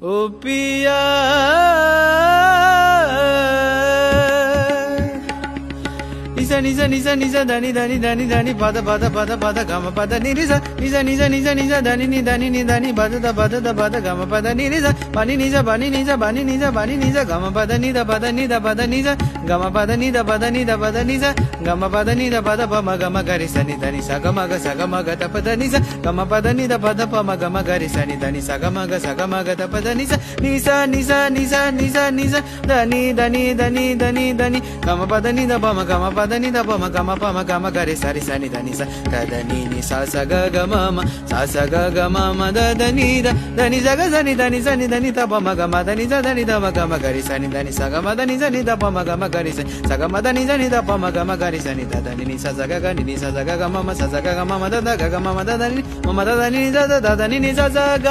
ओ पिया నిజ నిజ నిజ నిజ దని దని దని దని పద పద పద పద గమ పద నిరిజ నిజ నిజ నిజ నిజ దని ని దని ని దని పద పద పద గమ పద నిరిజ బని నిజ బని నిజ బని నిజ బని నిజ గమ పద నిద పద నిద పద నిజ గమ పద నిద పద నిద పద నిజ గమ పద నిద పద పమ గమ గరి సని దని సగమ గ సగమ గ త పద నిజ గమ పద నిద పద పమ గమ గరి సని దని సగమ గ త పద నిజ నిజ నిజ నిజ నిజ నిజ దని దని దని దని దని గమ పద నిద పమ గమ పద నిద పమ గమ గరి సరి సని దని స దని ని స స గ గ మ మ స స గ గ మ మ ద దని ద దని జ గ సని దని సని దని త పమ గమ దని జ దని ద మ గమ గరి సని దని స గ మ దని జ ని ద పమ గమ గరి స స గ మ దని జ ని ద పమ గమ గరి సని ద దని ని స స గ గ ని స స గ గ మ మ స స గ గ మ మ ద ద గ గ మ మ ద దని మ మ ద దని ద ద దని ని స స గ